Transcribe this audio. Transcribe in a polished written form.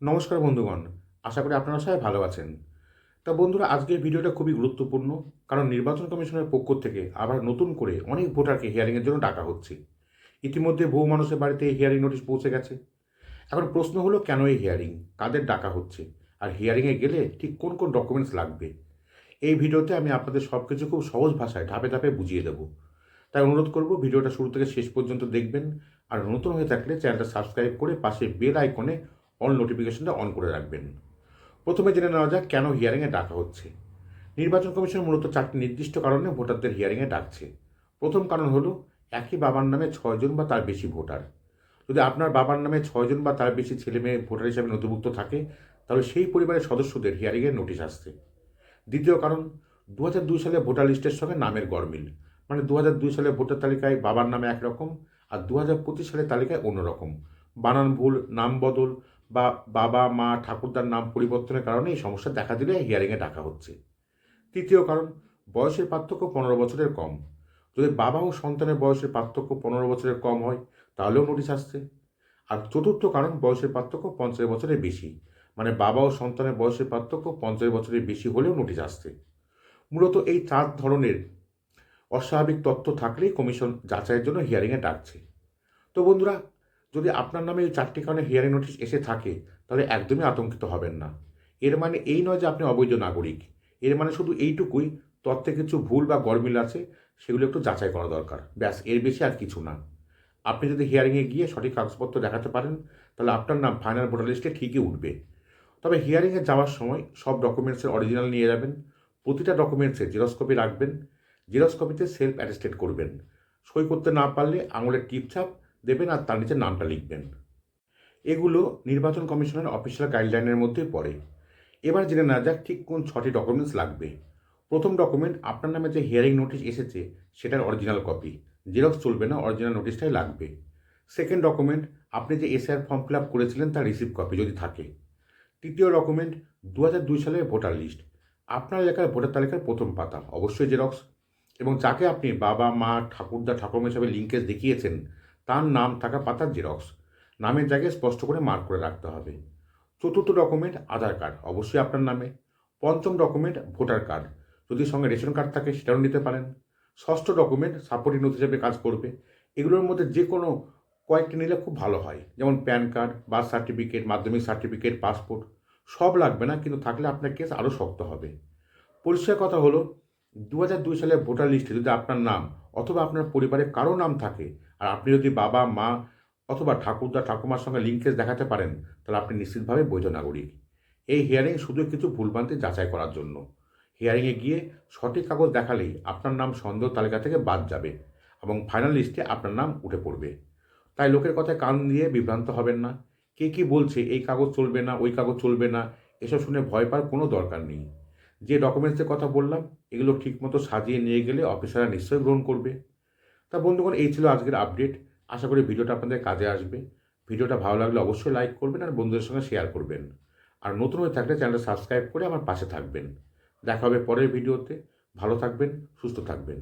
নমস্কার বন্ধুগণ, আশা করি আপনারা সবাই ভালো আছেন। তা বন্ধুরা, আজকের ভিডিওটা খুবই গুরুত্বপূর্ণ, কারণ নির্বাচন কমিশনের পক্ষ থেকে আবার নতুন করে অনেক ভোটারকে হিয়ারিংয়ের জন্য ডাকা হচ্ছে। ইতিমধ্যে বহু মানুষের বাড়িতে এই হিয়ারিং নোটিশ পৌঁছে গেছে। এখন প্রশ্ন হলো, কেন এই হিয়ারিং, কাদের ডাকা হচ্ছে, আর হিয়ারিংয়ে গেলে ঠিক কোন কোন ডকুমেন্টস লাগবে। এই ভিডিওতে আমি আপনাদের সব কিছু খুব সহজ ভাষায় ধাপে ধাপে বুঝিয়ে দেবো। তাই অনুরোধ করব, ভিডিওটা শুরু থেকে শেষ পর্যন্ত দেখবেন। আর নতুন হয়ে থাকলে চ্যানেলটা সাবস্ক্রাইব করে পাশে বেল আইকনে অল নোটিফিকেশনটা অন করে রাখবেন। প্রথমে জেনে নেওয়া যাক কেন হিয়ারিংয়ে ডাকা হচ্ছে। নির্বাচন কমিশন মূলত 4টি নির্দিষ্ট কারণে ভোটারদের হিয়ারিংয়ে ডাকছে। প্রথম কারণ হলো, একই বাবার নামে 6 জন বা তার বেশি ভোটার। যদি আপনার বাবার নামে 6 জন বা তার বেশি ছেলে মেয়ে ভোটার হিসাবে নথিভুক্ত থাকে, তাহলে সেই পরিবারের সদস্যদের হিয়ারিংয়ের নোটিশ আসছে। দ্বিতীয় কারণ, 2002 সালে ভোটার লিস্টের সঙ্গে নামের গরমিল। মানে 2002 সালে ভোটার তালিকায় বাবার নামে একরকম, আর 2025 সালের তালিকায় অন্যরকম। বানান ভুল, নাম বদল বা বাবা মা ঠাকুরদার নাম পরিবর্তনের কারণে এই সমস্যা দেখা দিলে হিয়ারিংয়ে ডাকা হচ্ছে। তৃতীয় কারণ, বয়সের পার্থক্য 15 বছরের কম। যদি বাবা ও সন্তানের বয়সের পার্থক্য 15 বছরের কম হয়, তাহলেও নোটিশ আসছে। আর চতুর্থ কারণ, বয়সের পার্থক্য 50 বছরের বেশি। মানে বাবা ও সন্তানের বয়সের পার্থক্য 50 বছরের বেশি হলেও নোটিশ আসছে। মূলত এই 4 ধরনের অস্বাভাবিক তথ্য থাকলেই কমিশন যাচাইয়ের জন্য হিয়ারিংয়ে ডাকছে। তো বন্ধুরা, যদি আপনার নামে এই 4টি কারণে হিয়ারিং নোটিশ এসে থাকে, তাহলে একদমই আতঙ্কিত হবেন না। এর মানে এই নয় যে আপনি অবৈধ নাগরিক। এর মানে শুধু এইটুকুই, তথ্যে কিছু ভুল বা গরমিল আছে, সেগুলো একটু যাচাই করা দরকার। ব্যাস, এর বেশি আর কিছু না। আপনি যদি হিয়ারিংয়ে গিয়ে সঠিক কাগজপত্র দেখাতে পারেন, তাহলে আপনার নাম ফাইনাল ভোটার লিস্টে ঠিকই উঠবে। তবে হিয়ারিংয়ে যাওয়ার সময় সব ডকুমেন্টসের অরিজিনাল নিয়ে যাবেন। প্রতিটা ডকুমেন্টসের জেরক্স কপি রাখবেন। জেরক্স কপিতে সেলফ অ্যাটেস্টেড করবেন। সই করতে না পারলে আঙুলের টিপছাপ দেবেন আর তার নিচে নামটা লিখবেন। এগুলো নির্বাচন কমিশনের অফিসিয়াল গাইডলাইনের মধ্যে পড়ে। এবার জেনে নেওয়া যাক ঠিক কোন 6টি ডকুমেন্টস লাগবে। প্রথম ডকুমেন্ট, আপনার নামে যে হিয়ারিং নোটিশ এসেছে সেটার অরিজিনাল কপি। জেরক্স চলবে না, অরিজিনাল নোটিশটাই লাগবে। সেকেন্ড ডকুমেন্ট, আপনি যে এসআইআর ফর্ম ফিল আপ করেছিলেন তার রিসিপ্ট কপি যদি থাকে। তৃতীয় ডকুমেন্ট, 2002 সালের ভোটার লিস্ট। আপনার এলাকার ভোটার তালিকার প্রথম পাতা, অবশ্যই জেরক্স। এবং যাকে আপনি বাবা মা ঠাকুরদা ঠাকুমা হিসাবে লিঙ্কেজ দেখিয়েছেন, তার নাম থাকা পাতার জেরক্স। নামের জায়গায় স্পষ্ট করে মার্ক করে রাখতে হবে। চতুর্থ ডকুমেন্ট, আধার কার্ড, অবশ্যই আপনার নামে। পঞ্চম ডকুমেন্ট, ভোটার কার্ড। যদি সঙ্গে রেশন কার্ড থাকে সেটাও নিতে পারেন। ষষ্ঠ ডকুমেন্ট, সাপোর্টিং নথি হিসেবে কাজ করবে। এগুলোর মধ্যে যে কোনো কয়েকটি নিলে খুব ভালো হয়, যেমন প্যান কার্ড, বার্থ সার্টিফিকেট, মাধ্যমিক সার্টিফিকেট, পাসপোর্ট। সব লাগবে না, কিন্তু থাকলে আপনার কেস আরও শক্ত হবে। পরিষ্কার কথা হলো, 2002 সালের ভোটার লিস্টে যদি আপনার নাম অথবা আপনার পরিবারের কারো নাম থাকে, আর আপনি যদি বাবা মা অথবা ঠাকুরদা ঠাকুমার সঙ্গে লিঙ্কেজ দেখাতে পারেন, তাহলে আপনি নিশ্চিতভাবে বৈধ নাগরিক। এই হিয়ারিং শুধু কিছু ভুলভ্রান্তি যাচাই করার জন্য। হিয়ারিংয়ে গিয়ে সঠিক কাগজ দেখালেই আপনার নাম সন্দেহ তালিকা থেকে বাদ যাবে এবং ফাইনাল লিস্টে আপনার নাম উঠে পড়বে। তাই লোকের কথায় কান দিয়ে বিভ্রান্ত হবেন না। কে কী বলছে, এই কাগজ চলবে না, ওই কাগজ চলবে না, এসব শুনে ভয় পাওয়ার কোনো দরকার নেই। যে ডকুমেন্টসের কথা বললাম, এগুলো ঠিকমতো সাজিয়ে নিয়ে গেলে অফিসাররা নিশ্চয়ই গ্রহণ করবে। তা বন্ধুগণ, এই ছিল আজকের আপডেট। আশা করি ভিডিওটা আপনাদের কাজে আসবে। ভিডিওটা ভালো লাগলে অবশ্যই লাইক করবেন আর বন্ধুদের সঙ্গে শেয়ার করবেন। আর নতুন হয়ে থাকলে চ্যানেলটা সাবস্ক্রাইব করে আমার পাশে থাকবেন। দেখা হবে পরের ভিডিওতে। ভালো থাকবেন, সুস্থ থাকবেন।